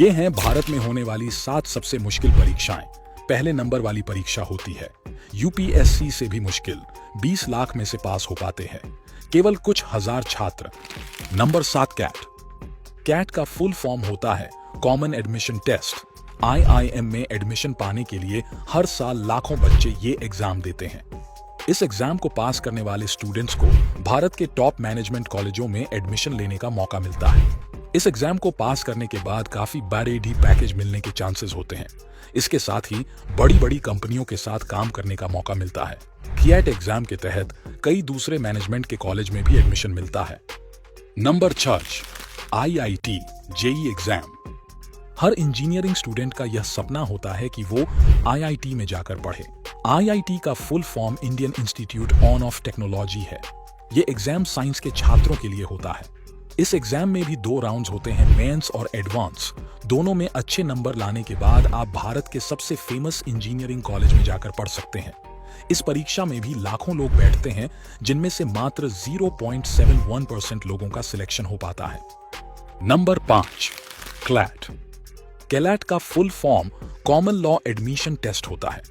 ये हैं भारत में होने वाली 7 सबसे मुश्किल परीक्षाएं। पहले नंबर वाली परीक्षा होती है यूपीएससी से भी मुश्किल, 20 लाख में से पास हो पाते हैं केवल कुछ हजार छात्र। Number 7 CAT. कैट का फुल फॉर्म होता है कॉमन एडमिशन टेस्ट। आईआईएम में एडमिशन पाने के लिए हर साल लाखों बच्चे ये एग्जाम देते हैं। इस एग्जाम को पास करने वाले स्टूडेंट्स को भारत के टॉप मैनेजमेंट कॉलेजों में एडमिशन लेने का मौका मिलता है। इस एग्जाम को पास करने के बाद काफी बड़े पैकेज मिलने के चांसेस होते हैं। इसके साथ ही बड़ी बड़ी कंपनियों के साथ काम करने का मौका मिलता है। कैट एग्जाम के तहत कई दूसरे मैनेजमेंट के कॉलेज में भी एडमिशन मिलता है। Number 6 IIT JEE exam. हर इंजीनियरिंग स्टूडेंट का यह सपना होता है कि वो आईआईटी में जाकर पढ़े। आईआईटी का full form Indian institute of technology है। ये एग्जाम साइंस के छात्रों के लिए होता है। इस एग्जाम में भी 2 राउंड्स होते हैं, मेंस और एडवांस। दोनों में अच्छे नंबर लाने के बाद आप भारत के सबसे फेमस इंजीनियरिंग कॉलेज में जाकर पढ़ सकते हैं। इस परीक्षा में भी लाखों लोग बैठते हैं, जिनमें से मात्र 0.71% लोगों का सिलेक्शन हो पाता है। Number 5 CLAT. कैलेट का full form common law admission test होता है।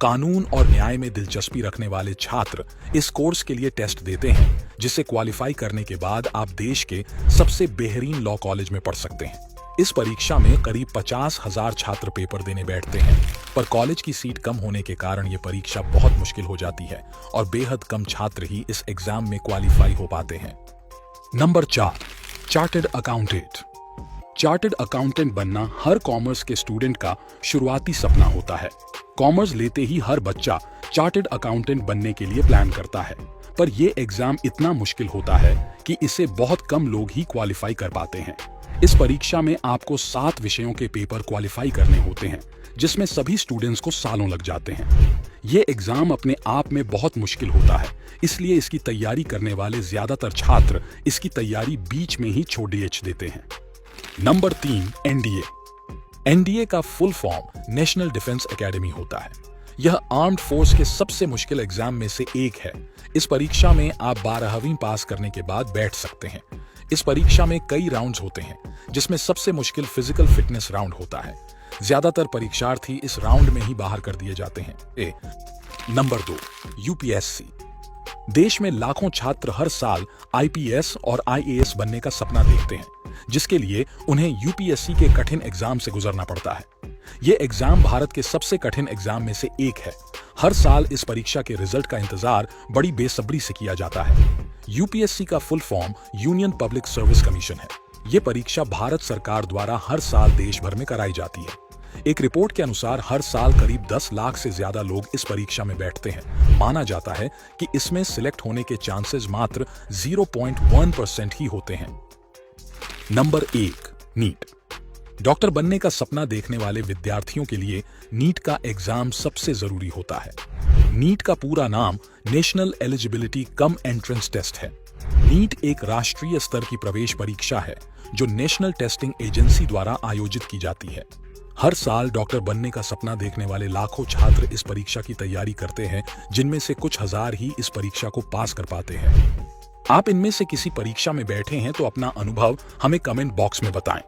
कानून और न्याय में दिलचस्पी रखने वाले छात्र इस कोर्स के लिए टेस्ट देते हैं, जिसे क्वालिफाई करने के बाद आप देश के सबसे बेहतरीन लॉ कॉलेज में पढ़ सकते हैं। इस परीक्षा में करीब 50,000 छात्र पेपर देने बैठते हैं, पर कॉलेज की सीट कम होने के कारण ये परीक्षा बहुत मुश्किल हो जाती है और बेहद कम छात्र ही इस एग्जाम में क्वालिफाई हो पाते हैं। Number 4 chartered accountant. Chartered accountant बनना हर कॉमर्स के स्टूडेंट का शुरुआती सपना होता है। कॉमर्स लेते ही हर बच्चा चार्टर्ड अकाउंटेंट बनने के लिए प्लान करता है, पर यह एग्जाम इतना मुश्किल होता है कि इसे बहुत कम लोग ही क्वालिफाई कर पाते हैं। इस परीक्षा में आपको 7 विषयों के पेपर क्वालिफाई करने होते हैं, जिसमें सभी स्टूडेंट्स को सालों लग जाते हैं। ये एग्जाम अपने आप में बहुत मुश्किल होता है, इसलिए इसकी तैयारी करने वाले ज्यादातर छात्र इसकी तैयारी बीच में ही छोड़ देते हैं। Number 3 NDA. एनडीए का full form national defence academy होता है। यह आर्म्ड फोर्स के सबसे मुश्किल एग्जाम में से एक है। इस परीक्षा में आप 12वीं पास करने के बाद बैठ सकते हैं। इस परीक्षा में कई राउंड्स होते हैं, जिसमें सबसे मुश्किल फिजिकल फिटनेस राउंड होता है। ज्यादातर परीक्षार्थी इस राउंड में ही बाहर कर दिए जाते हैं। Number 2 UPSC. देश में लाखों छात्र हर साल आईपीएस और आईएएस बनने का सपना देखते हैं, जिसके लिए उन्हें यूपीएससी के कठिन एग्जाम से गुजरना पड़ता है। यह एग्जाम भारत के सबसे कठिन एग्जाम में से एक है। हर साल इस परीक्षा के रिजल्ट का इंतजार बड़ी बेसब्री से किया जाता है। यूपीएससी का full form union public service commission है। यह परीक्षा भारत सरकार द्वारा हर साल देश भर में कराई जाती है। एक रिपोर्ट के अनुसार हर साल करीब 10 लाख से ज्यादा लोग इस परीक्षा में बैठते हैं। माना जाता है कि इसमें सिलेक्ट होने के चांसेस मात्र 0.1% ही होते हैं। Number 1 NEET. डॉक्टर बनने का सपना देखने वाले विद्यार्थियों के लिए नीट का एग्जाम सबसे जरूरी होता है। नीट का पूरा नाम national eligibility cum entrance test है। नीट एक राष्ट्रीय स्तर की प्रवेश परीक्षा है, जो नेशनल टेस्टिंग एजेंसी द्वारा आयोजित की जाती है। हर साल डॉक्टर बनने का सपना देखने वाले लाखों छात्र इस परीक्षा की तैयारी करते हैं, जिनमें से कुछ हजार ही इस परीक्षा को पास कर पाते हैं। आप इनमें से किसी परीक्षा में बैठे हैं तो अपना अनुभव हमें कमेंट बॉक्स में बताएं।